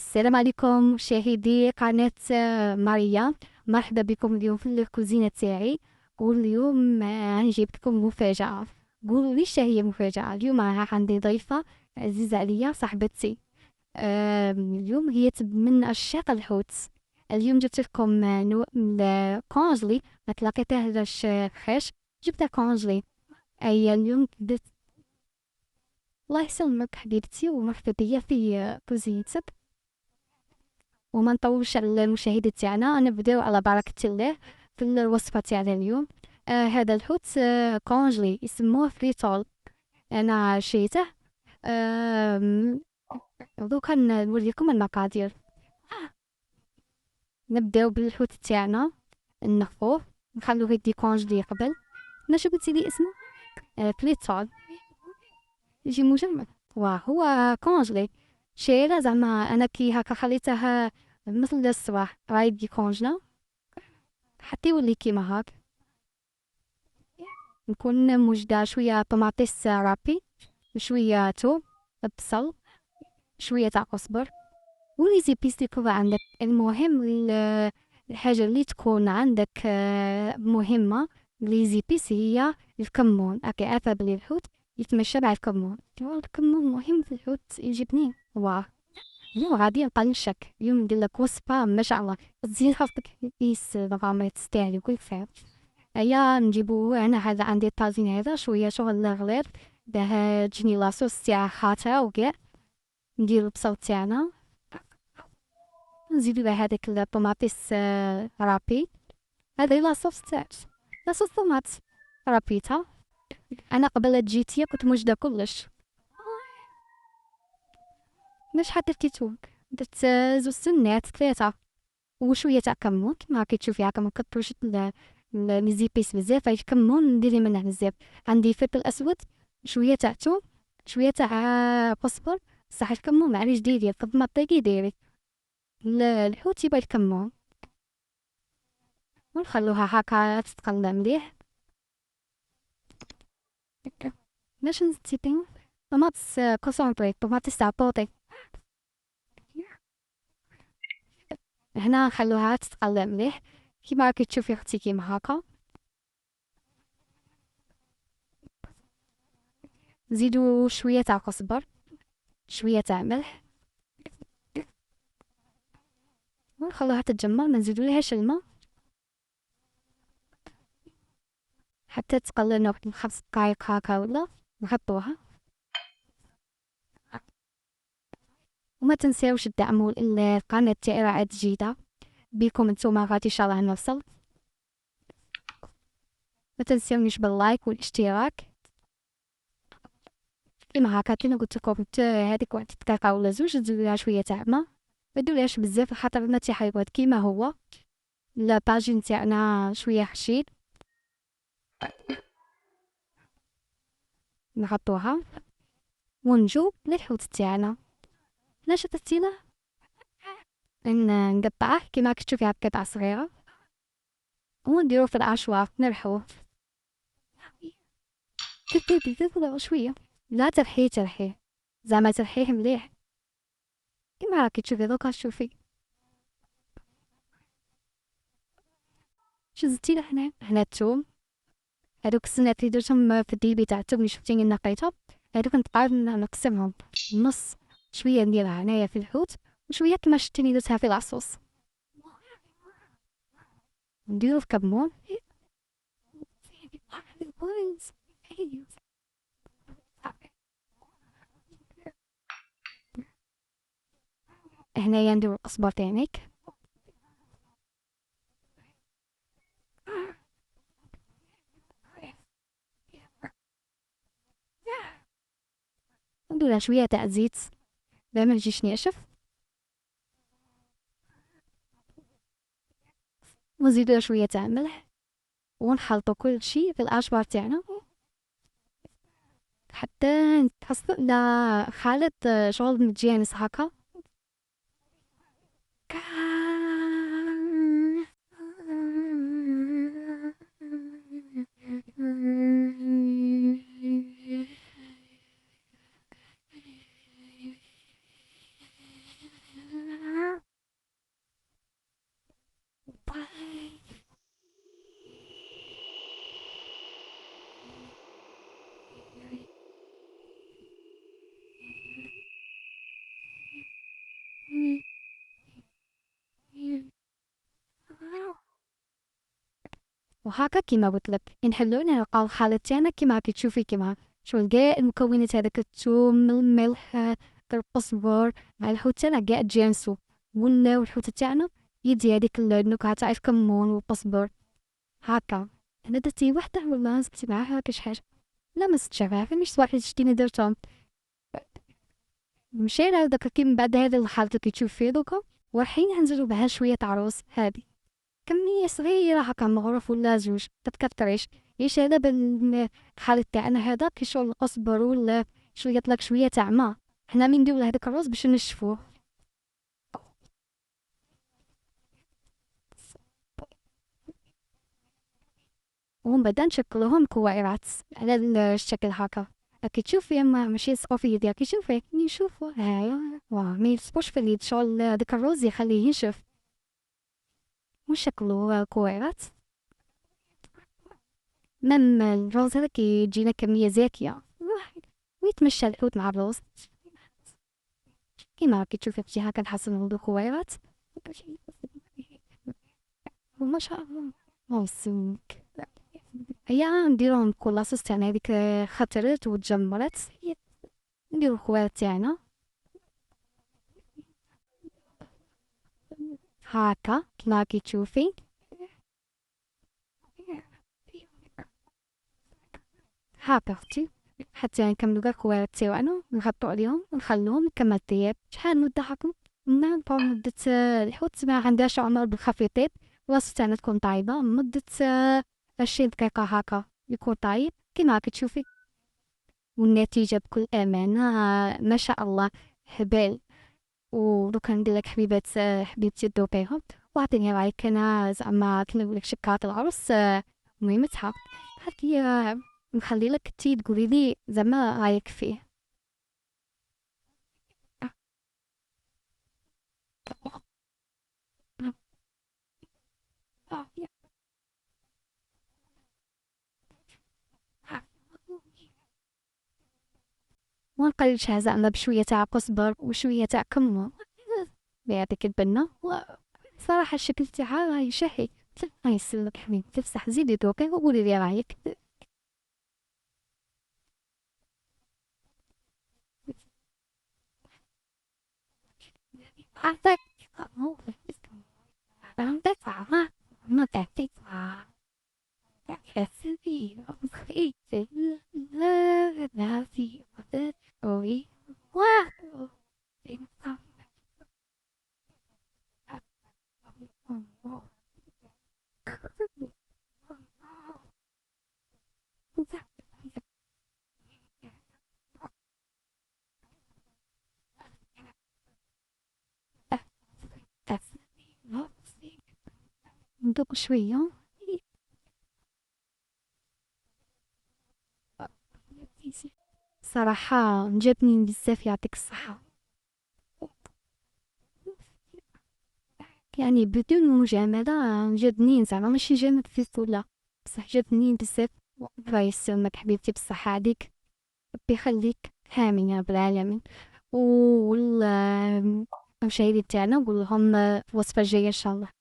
السلام عليكم مشاهدي قناة ماريا. مرحبا بكم اليوم في الكوزينة تاعي. واليوم غنجيب لكم مفاجأة. قولوا لي اش هي المفاجأة. اليوم عندي ضيفة عزيزة عليا صاحبتي. اليوم هي من عشاق الحوت. اليوم جبت لكم نوع من الكونجلي ما تلاقيتهش فريش. جبتها كونجلي. اي اليوم بدت. الله يسلمك حبيبتي ومرحبا بيا في كوزينتك. وما نطولش على المشاهدة تاعنا، نبداو على بركة الله في الوصفة تاعنا اليوم. هذا الحوت كونجلي يسموه فريتول. انا شريته. دوكا نوريكم المقادير. نبداو بالحوت تاعنا، نخفوه نخلوه يدي كونجلي قبل. شنو قلتي لي اسمه؟ فريتول. يجي مجمد. وهو كونجلي شيرة زعما انا كي هكا خليته مثل الصباح رايد يكونجلا حتى يولي كيما هاك. نكون موجدة شوية طماطيس رابي، شوية توم، بصل، شوية تاع قزبر، وليزي بيس يكون عندك. المهم الحاجة اللي تكون عندك مهمة ليزي بيس هي الكمون. أكي عارفة بلي الحوت يتمشى مع الكمون. الكمون مهم في الحوت يجبني. واه اليوم غادي نبقى نشك. اليوم ندير لك وصفة ما شاء الله تزيد خاصك قيس ما تستاهل وكل خير. هيا نجيبو هنا. هذا عندي الطاجين هذا شوية شغل غليظ باه تجيني لاصوص تاع خاطرة وكاع. نديرو البصل تاعنا، نزيدو له هذاك الطوماطيس رابي. هذا لاصوص تاع لاصوص طوماط رابيتها. انا قبل جيتي كنت موجدة كلش. مش حطيت توم، درت زوج سنات ثلاثة وشوية تاع كمون. كيما راكي تشوفي هاكا مكتروش لي زيبيس بزاف. هاي الكمون نديري منه بزاف. عندي فلفل اسود، شوية تاع توم، شوية تاع قزبر. صح الكمون معليش ديري قد ما طيقي ديري. الحوت يبغى الكمون. ونخلوها هاكا تتقلى مليح. باش نزيدو طماطس كونسونطري، طماطس تاع بوطي. هنا نخلوها تتقلى مليح كيما راكي تشوفي اختي كيما هاكا. نزيدو شوية تاع قزبر، شوية تاع ملح، ونخلوها تتجمر. ما نزيدولهاش الماء حتى تقلى لنا واحد 5 دقايق هاكا ولا. نغطوها. وما تنساوش تدعموا القناة تاعي راه عاد جديدة. بيكم نتوما غادي ان شاء الله نوصل. ما تنساونيش باللايك والاشتراك. كيما هاكا كيما قلت لكم هذيك واحد دقيقة ولا زوج تزيدولها شوية تاع ما. ما تديروهاش بزاف خاطر ما تيحيرود كيما هو. الباجين تاعنا شوية حشيد. نغطوها ونجو للحوت تاعنا. شفتينا نقطعه كيما راكي تشوفي هاك قطع صغيرة ونديرو في العشوة نرحوه. تبدي شوية. لا ترحيه زعما ترحيه مليح كيما راكي تشوفي. دوكا شوفي شزتي له هنا الثوم. هادوك السنات اللي درتهم في الديبي تاع الثوم اللي شفتيني نقيتهم. هادوك نتقارب نقسمهم نص. شوية نديرها هنايا في الحوت وشوية كيما شفتيني درتها في العصوص. نديرو في كمون. هنايا نديرو القزبر تاعك. نديرها شوية تاع زيت باه ما يجيش ناشف. ونزيدو شوية تاع ملح. ونخلطو كل شي في الأشبار تاعنا حتى تحصل لا خالط شغل متجانس هكا. وهاكا كيما قلت لك نحلو نلقاو الخليط تاعنا كيما راكي تشوفي كيما شغل كاع المكونات هذاك الثوم الملح القزبر مع الحوت تاعنا كاع تجانسو والحوت تاعنا يدي هذيك النكهة تاع الكمون والقزبر هاكا. انا درتي وحده ولا زدتي معاها كاش حاجه؟ لا ما زدتش معاها فماش واحد شتيني درتهم. مشينا داك كي من بعد هذا الخليط اللي تشوف فيه دوكا والحين نزيدو معاه شويه تاع رز هادي كمية صغيرة هاكا مغرف ولا زوج متكتريش. ياش هذا بالخليط تاعنا هذا كي شغل القزبر ولا شوية لك شوية تاع ما حنا من نديرو هذاك الرز باش نشفوه. ومن بعد نشكلوهم كويرات على الشكل هاكا. كي تشوفي اما ماشي صافي ديالك كي تشوفي نشوفو هايا واه ما يلصقوش في اليد شغل داك الرز يخليه ينشف ونشكلو كويرات. مم الرز هذا كيجينا كمية زاكية ويتمشى الحوت مع الرز كيما راكي تشوفي اختي هاكا نحسنو الخويرات وما شاء الله الله يسلمك. هيا نديروهم كل لاصوص تاعنا هذيك خطرت وتجمرت نديرو الخويرات تاعنا هاكا كيما راكي تشوفي هاكا اختي حتى نكملو كاع الخويرات تاعنا نغطو عليهم ونخلوهم كما طياب. شحال مدة هاكا نعرفو مدة الحوت ما عندهاش عمر بالخفي يطيب الوصفة تاعنا تكون طايبة مدة 20 دقيقة هاكا يكون طايب كيما راكي تشوفي. والنتيجة بكل أمانة ما شاء الله هبال. ودوكا نديرلك حبيبات حبيبتي دوقيهم واعطيني رايك. انا زعما كيما نقولك شكات العرس مهمتها هاكي نخلي لك تي تقولي لي زعما رايك فيه. ونقلشها زعما بشوية تاع قزبر وشوية تاع كمون بهذيك البنة صراحة الشكل تاعها راهي شهي. الله يسلمك حبيبي تفسح زيدي دوقي وقولي لي رايك. عندك عندك ما تعطيك حسبي أخي لا ناسي أوي واحد ندوق شوية صراحة جابني بزاف يعطيك الصحة يعني بدون مجاملة جابني زعما ماشي جامد في ولا بصح جابني بزاف. الله يسلمك حبيبتي بالصحة عليك ربي يخليك آمين يا رب العالمين. والمشاهدين تاعنا نقول لهم الوصفة الجاية إن شاء الله.